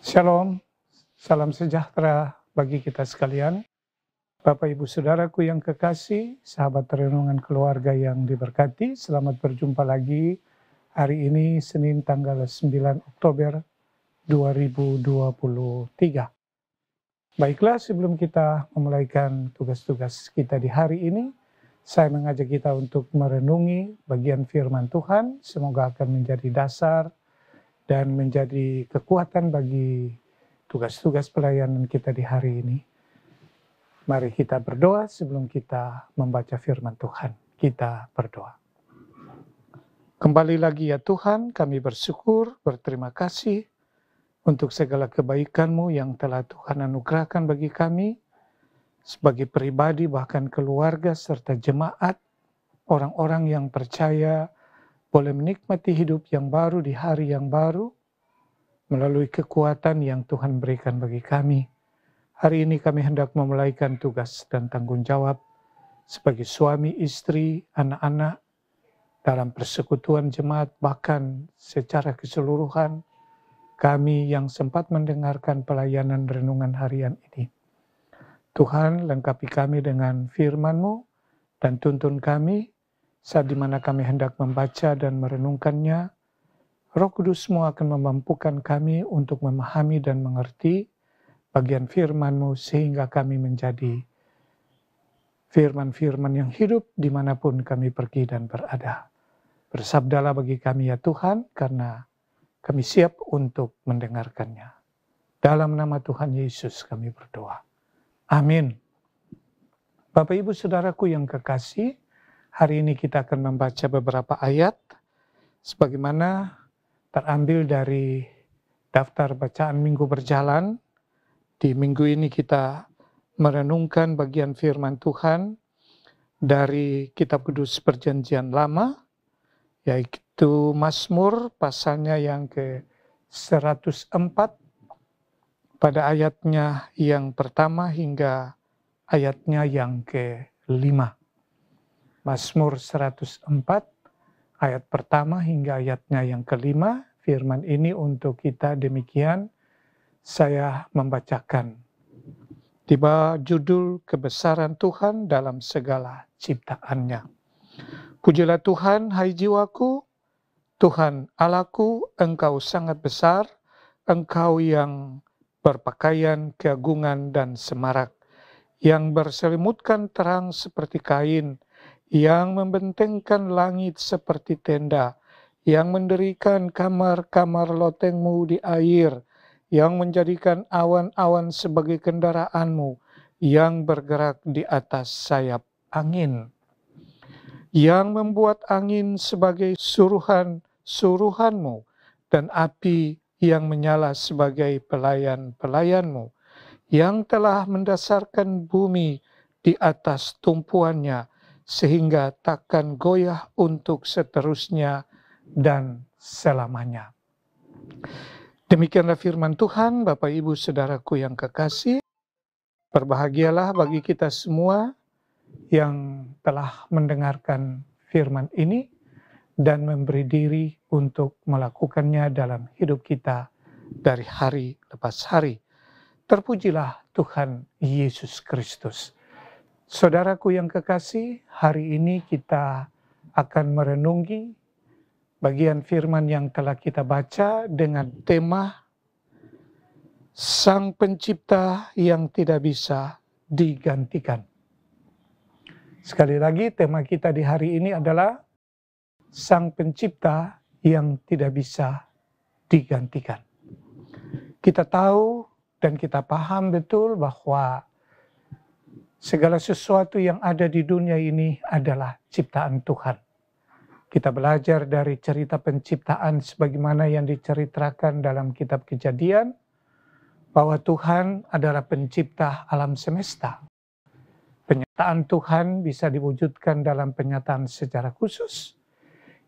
Shalom, salam sejahtera bagi kita sekalian. Bapak Ibu Saudaraku yang kekasih, sahabat renungan keluarga yang diberkati, selamat berjumpa lagi hari ini Senin tanggal 9 Oktober 2023. Baiklah, sebelum kita memulaikan tugas-tugas kita di hari ini, saya mengajak kita untuk merenungi bagian firman Tuhan, semoga akan menjadi dasar dan menjadi kekuatan bagi tugas-tugas pelayanan kita di hari ini. Mari kita berdoa sebelum kita membaca firman Tuhan. Kita berdoa. Kembali lagi ya Tuhan, kami bersyukur, berterima kasih untuk segala kebaikan-Mu yang telah Tuhan anugerahkan bagi kami, sebagai pribadi bahkan keluarga serta jemaat, orang-orang yang percaya boleh menikmati hidup yang baru di hari yang baru, melalui kekuatan yang Tuhan berikan bagi kami. Hari ini kami hendak memulaikan tugas dan tanggung jawab sebagai suami, istri, anak-anak, dalam persekutuan jemaat, bahkan secara keseluruhan, kami yang sempat mendengarkan pelayanan renungan harian ini. Tuhan, lengkapi kami dengan firman-Mu dan tuntun kami saat dimana kami hendak membaca dan merenungkannya. Roh Kudus-Mu akan memampukan kami untuk memahami dan mengerti bagian firman-Mu sehingga kami menjadi firman-firman yang hidup dimanapun kami pergi dan berada. Bersabdalah bagi kami ya Tuhan, karena kami siap untuk mendengarkannya. Dalam nama Tuhan Yesus kami berdoa. Amin. Bapak Ibu Saudaraku yang kekasih, hari ini kita akan membaca beberapa ayat sebagaimana terambil dari daftar bacaan minggu berjalan. Di minggu ini kita merenungkan bagian firman Tuhan dari Kitab Kudus Perjanjian Lama, yaitu Mazmur pasalnya yang ke-104 pada ayatnya yang pertama hingga ayatnya yang ke-5. Mazmur 104 ayat pertama hingga ayatnya yang ke-5, firman ini untuk kita demikian saya membacakan. Di bawah judul kebesaran Tuhan dalam segala ciptaannya. Pujilah Tuhan, hai jiwaku, Tuhan Allahku, Engkau sangat besar, Engkau yang berpakaian keagungan dan semarak, yang berselimutkan terang seperti kain, yang membentengkan langit seperti tenda, yang mendirikan kamar-kamar loteng-Mu di air, yang menjadikan awan-awan sebagai kendaraan-Mu, yang bergerak di atas sayap angin, yang membuat angin sebagai suruhan-suruhan-Mu, dan api yang menyala sebagai pelayan-pelayan-Mu, yang telah mendasarkan bumi di atas tumpuannya, sehingga takkan goyah untuk seterusnya dan selamanya. Demikianlah firman Tuhan, Bapak Ibu Saudaraku yang kekasih. Berbahagialah bagi kita semua yang telah mendengarkan firman ini dan memberi diri untuk melakukannya dalam hidup kita dari hari lepas hari. Terpujilah Tuhan Yesus Kristus. Saudaraku yang kekasih, hari ini kita akan merenungi bagian firman yang telah kita baca dengan tema Sang Pencipta yang tidak bisa digantikan. Sekali lagi, tema kita di hari ini adalah Sang Pencipta yang tidak bisa digantikan. Kita tahu dan kita paham betul bahwa segala sesuatu yang ada di dunia ini adalah ciptaan Tuhan. Kita belajar dari cerita penciptaan sebagaimana yang diceritakan dalam kitab Kejadian, bahwa Tuhan adalah pencipta alam semesta. Penyataan Tuhan bisa diwujudkan dalam penyataan secara khusus,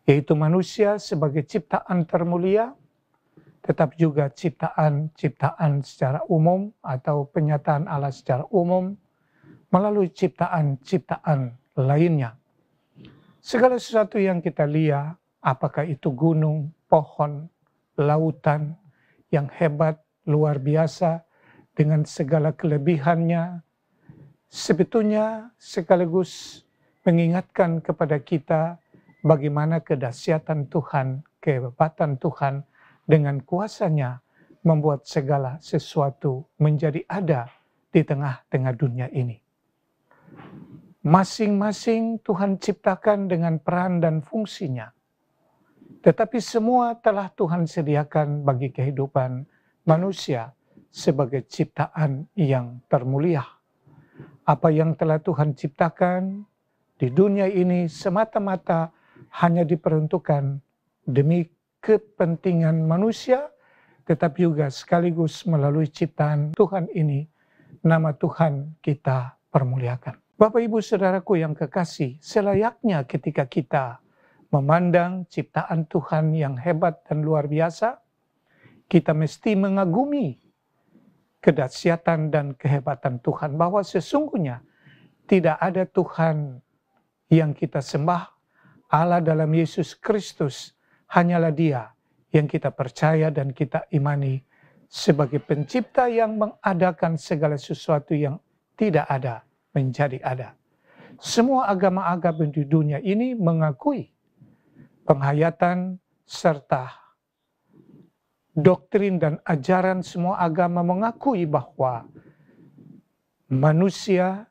yaitu manusia sebagai ciptaan termulia, tetapi juga ciptaan-ciptaan secara umum atau penyataan Allah secara umum, melalui ciptaan-ciptaan lainnya. Segala sesuatu yang kita lihat, apakah itu gunung, pohon, lautan yang hebat, luar biasa dengan segala kelebihannya, sebetulnya sekaligus mengingatkan kepada kita bagaimana kedahsyatan Tuhan, kehebatan Tuhan dengan kuasanya membuat segala sesuatu menjadi ada di tengah-tengah dunia ini. Masing-masing Tuhan ciptakan dengan peran dan fungsinya. Tetapi semua telah Tuhan sediakan bagi kehidupan manusia sebagai ciptaan yang termulia. Apa yang telah Tuhan ciptakan di dunia ini semata-mata hanya diperuntukkan demi kepentingan manusia, tetapi juga sekaligus melalui ciptaan Tuhan ini, nama Tuhan kita permuliakan. Bapak Ibu Saudaraku yang kekasih, selayaknya ketika kita memandang ciptaan Tuhan yang hebat dan luar biasa, kita mesti mengagumi kedahsyatan dan kehebatan Tuhan, bahwa sesungguhnya tidak ada Tuhan yang kita sembah, Allah dalam Yesus Kristus hanyalah Dia yang kita percaya dan kita imani sebagai pencipta yang mengadakan segala sesuatu yang tidak ada menjadi ada. Semua agama-agama di dunia ini mengakui penghayatan serta doktrin dan ajaran semua agama mengakui bahwa manusia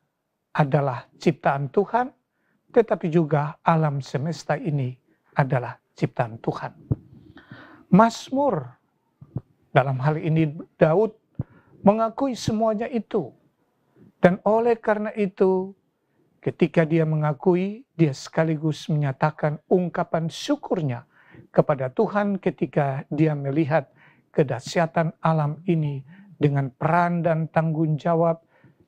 adalah ciptaan Tuhan, tetapi juga alam semesta ini adalah ciptaan Tuhan. Mazmur, dalam hal ini Daud, mengakui semuanya itu. Dan oleh karena itu, ketika dia mengakui, dia sekaligus menyatakan ungkapan syukurnya kepada Tuhan ketika dia melihat kedahsyatan alam ini dengan peran dan tanggung jawab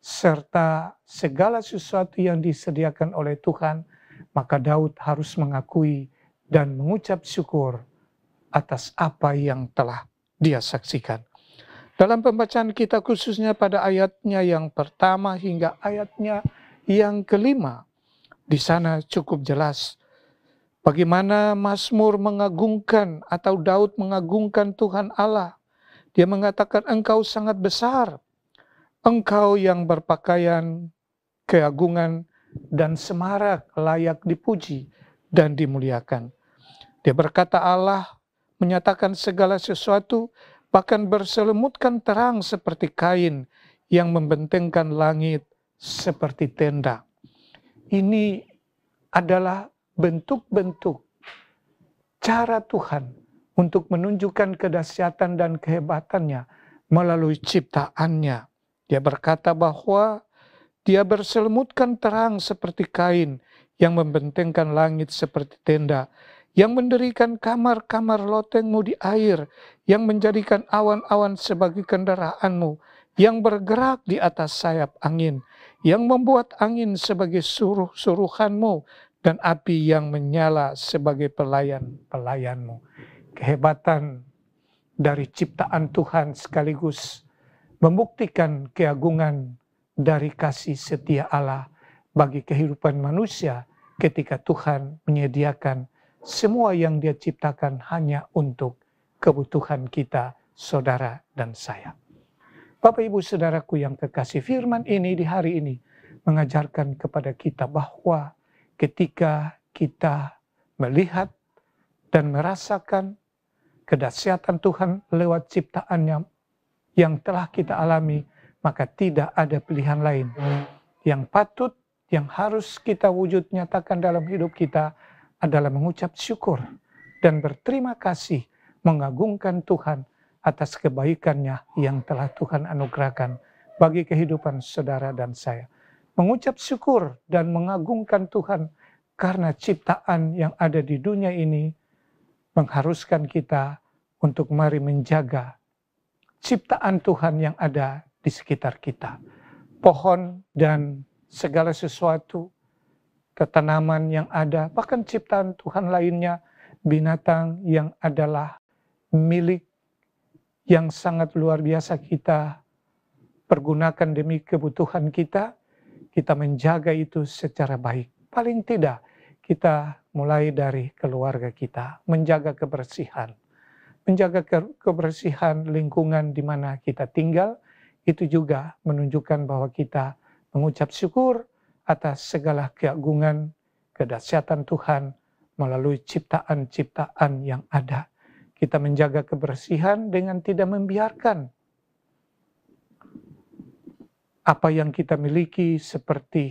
serta segala sesuatu yang disediakan oleh Tuhan, maka Daud harus mengakui dan mengucap syukur atas apa yang telah dia saksikan. Dalam pembacaan kita khususnya pada ayatnya yang pertama hingga ayatnya yang kelima, di sana cukup jelas bagaimana Mazmur mengagungkan atau Daud mengagungkan Tuhan Allah. Dia mengatakan, Engkau sangat besar, Engkau yang berpakaian keagungan dan semarak layak dipuji dan dimuliakan. Dia berkata Allah menyatakan segala sesuatu, bahkan berselimutkan terang seperti kain yang membentengkan langit seperti tenda. Ini adalah bentuk-bentuk cara Tuhan untuk menunjukkan kedahsyatan dan kehebatannya melalui ciptaannya. Dia berkata bahwa dia berselimutkan terang seperti kain yang membentengkan langit seperti tenda, yang mendirikan kamar-kamar lotengmu di air, yang menjadikan awan-awan sebagai kendaraanmu, yang bergerak di atas sayap angin, yang membuat angin sebagai suruh-suruhanmu, dan api yang menyala sebagai pelayan-pelayanmu. Kehebatan dari ciptaan Tuhan sekaligus membuktikan keagungan dari kasih setia Allah bagi kehidupan manusia ketika Tuhan menyediakan semua yang Dia ciptakan hanya untuk kebutuhan kita, saudara dan saya. Bapak Ibu Saudaraku yang kekasih, firman ini di hari ini mengajarkan kepada kita bahwa ketika kita melihat dan merasakan kedahsyatan Tuhan lewat ciptaannya yang telah kita alami, maka tidak ada pilihan lain. Yang patut, yang harus kita wujud nyatakan dalam hidup kita adalah mengucap syukur dan berterima kasih, mengagungkan Tuhan atas kebaikannya yang telah Tuhan anugerahkan bagi kehidupan saudara dan saya. Mengucap syukur dan mengagungkan Tuhan karena ciptaan yang ada di dunia ini mengharuskan kita untuk mari menjaga ciptaan Tuhan yang ada di sekitar kita. Pohon dan segala sesuatu, tanaman yang ada, bahkan ciptaan Tuhan lainnya, binatang yang adalah milik yang sangat luar biasa kita pergunakan demi kebutuhan kita, kita menjaga itu secara baik. Paling tidak, kita mulai dari keluarga kita, menjaga kebersihan. menjaga kebersihan lingkungan di mana kita tinggal, itu juga menunjukkan bahwa kita mengucap syukur atas segala keagungan, kedahsyatan Tuhan melalui ciptaan-ciptaan yang ada. Kita menjaga kebersihan dengan tidak membiarkan apa yang kita miliki seperti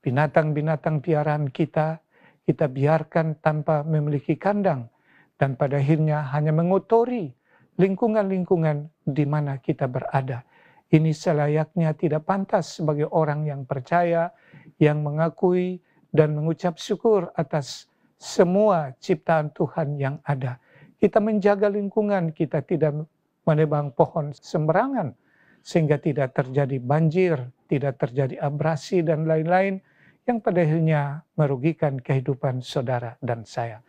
binatang-binatang piaraan kita biarkan tanpa memiliki kandang, dan pada akhirnya hanya mengotori lingkungan-lingkungan di mana kita berada. Ini selayaknya tidak pantas sebagai orang yang percaya, yang mengakui dan mengucap syukur atas semua ciptaan Tuhan yang ada. Kita menjaga lingkungan, kita tidak menebang pohon sembarangan, sehingga tidak terjadi banjir, tidak terjadi abrasi dan lain-lain yang pada akhirnya merugikan kehidupan saudara dan saya.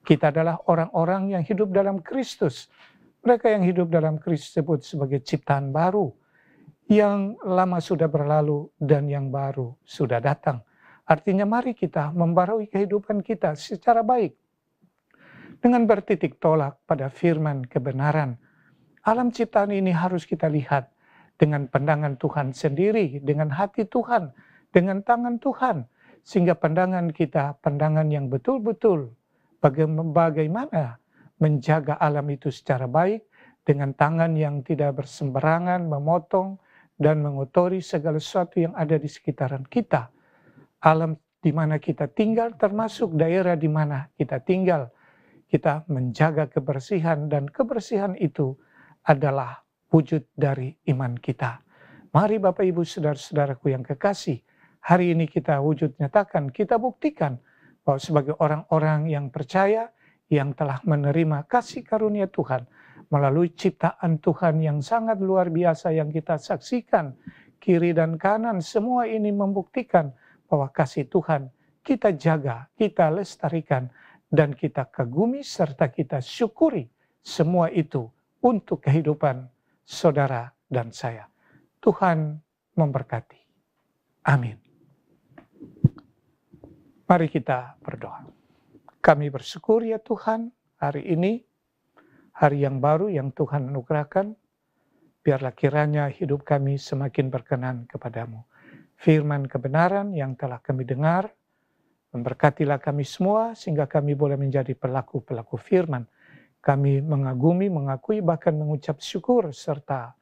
Kita adalah orang-orang yang hidup dalam Kristus. Mereka yang hidup dalam Kristus disebut sebagai ciptaan baru. Yang lama sudah berlalu dan yang baru sudah datang. Artinya mari kita membarui kehidupan kita secara baik. Dengan bertitik tolak pada firman kebenaran. Alam ciptaan ini harus kita lihat dengan pandangan Tuhan sendiri, dengan hati Tuhan, dengan tangan Tuhan. Sehingga pandangan kita, pandangan yang betul-betul bagaimana menjaga alam itu secara baik, dengan tangan yang tidak bersembarangan, memotong, dan mengotori segala sesuatu yang ada di sekitaran kita. Alam di mana kita tinggal termasuk daerah di mana kita tinggal. Kita menjaga kebersihan dan kebersihan itu adalah wujud dari iman kita. Mari Bapak Ibu saudara-saudaraku yang kekasih, hari ini kita wujud nyatakan, kita buktikan bahwa sebagai orang-orang yang percaya, yang telah menerima kasih karunia Tuhan, melalui ciptaan Tuhan yang sangat luar biasa yang kita saksikan, kiri dan kanan, semua ini membuktikan bahwa kasih Tuhan kita jaga, kita lestarikan, dan kita kagumi serta kita syukuri semua itu untuk kehidupan saudara dan saya. Tuhan memberkati. Amin. Mari kita berdoa. Kami bersyukur ya Tuhan, hari ini, hari yang baru yang Tuhan anugerahkan, biarlah kiranya hidup kami semakin berkenan kepadamu. Firman kebenaran yang telah kami dengar, memberkatilah kami semua sehingga kami boleh menjadi pelaku-pelaku firman. Kami mengagumi, mengakui, bahkan mengucap syukur serta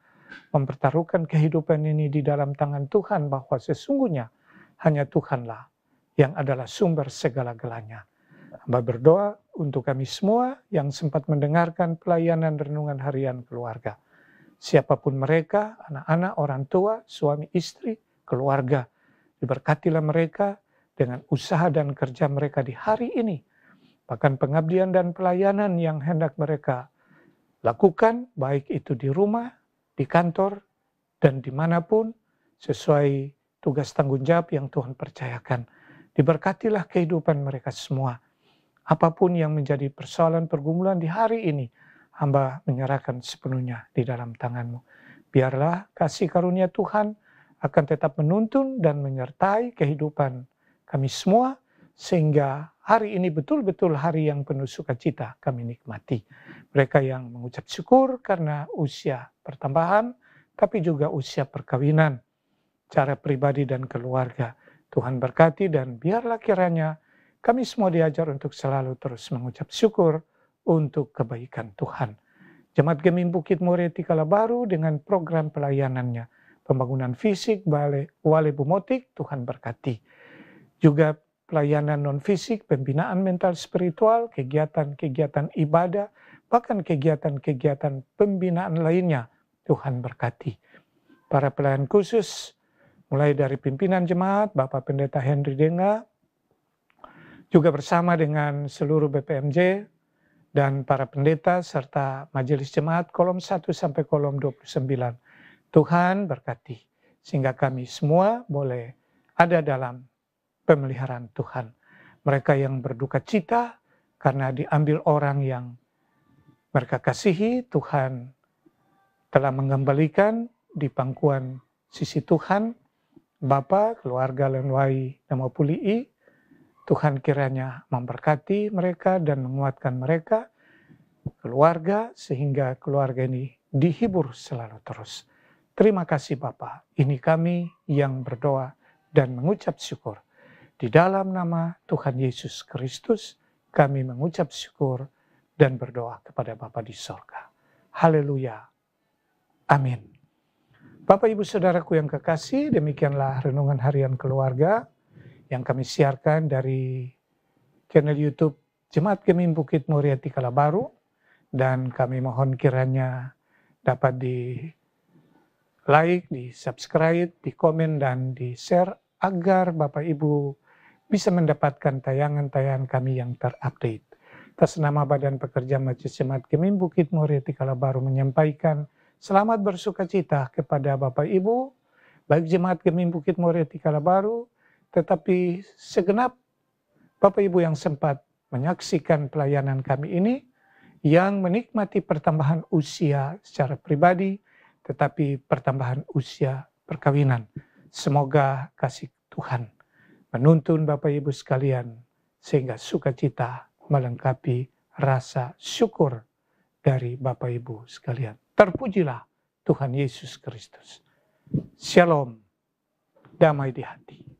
mempertaruhkan kehidupan ini di dalam tangan Tuhan bahwa sesungguhnya hanya Tuhanlah yang adalah sumber segala-galanya. Hamba berdoa untuk kami semua yang sempat mendengarkan pelayanan renungan harian keluarga. Siapapun mereka, anak-anak, orang tua, suami, istri, keluarga. Diberkatilah mereka dengan usaha dan kerja mereka di hari ini. Bahkan pengabdian dan pelayanan yang hendak mereka lakukan, baik itu di rumah, di kantor, dan dimanapun, sesuai tugas tanggung jawab yang Tuhan percayakan. Diberkatilah kehidupan mereka semua. Apapun yang menjadi persoalan pergumulan di hari ini, hamba menyerahkan sepenuhnya di dalam tangan-Mu. Biarlah kasih karunia Tuhan akan tetap menuntun dan menyertai kehidupan kami semua, sehingga hari ini betul-betul hari yang penuh sukacita kami nikmati. Mereka yang mengucap syukur karena usia pertambahan, tapi juga usia perkawinan, cara pribadi dan keluarga. Tuhan berkati dan biarlah kiranya kami semua diajar untuk selalu terus mengucap syukur untuk kebaikan Tuhan. Jemaat Gemim Bukit Moretti Kalabaru dengan program pelayanannya, pembangunan fisik, Wale Bumotik, Tuhan berkati. Juga pelayanan non-fisik, pembinaan mental spiritual, kegiatan-kegiatan ibadah, bahkan kegiatan-kegiatan pembinaan lainnya, Tuhan berkati. Para pelayan khusus, mulai dari pimpinan jemaat, Bapak Pendeta Henry Denga, juga bersama dengan seluruh BPMJ dan para pendeta serta majelis jemaat kolom 1 sampai kolom 29. Tuhan berkati, sehingga kami semua boleh ada dalam pemeliharaan Tuhan. Mereka yang berduka cita karena diambil orang yang mereka kasihi, Tuhan telah mengembalikan di pangkuan sisi Tuhan, Bapa, keluarga Lenwai Nama Pulii. Tuhan kiranya memberkati mereka dan menguatkan mereka. keluarga, sehingga keluarga ini dihibur selalu terus. Terima kasih Bapa. Ini kami yang berdoa dan mengucap syukur. Di dalam nama Tuhan Yesus Kristus, kami mengucap syukur dan berdoa kepada Bapa di sorga. Haleluya. Amin. Bapak, Ibu, Saudaraku yang kekasih, demikianlah Renungan Harian Keluarga yang kami siarkan dari channel YouTube Jemaat Gemim Bukit Moriah Tikalabaru, dan kami mohon kiranya dapat di like, di subscribe, di komen, dan di share agar Bapak Ibu bisa mendapatkan tayangan-tayangan kami yang terupdate. Atas nama Badan Pekerja Majelis Jemaat Gemim Bukit Moriah Tikalabaru menyampaikan selamat bersuka cita kepada Bapak Ibu, baik Jemaat Gemim Bukit Moriah Tikalabaru, tetapi segenap Bapak Ibu yang sempat menyaksikan pelayanan kami ini, yang menikmati pertambahan usia secara pribadi, tetapi pertambahan usia perkawinan. Semoga kasih Tuhan menuntun Bapak Ibu sekalian, sehingga sukacita melengkapi rasa syukur dari Bapak Ibu sekalian. Terpujilah Tuhan Yesus Kristus. Shalom, damai di hati.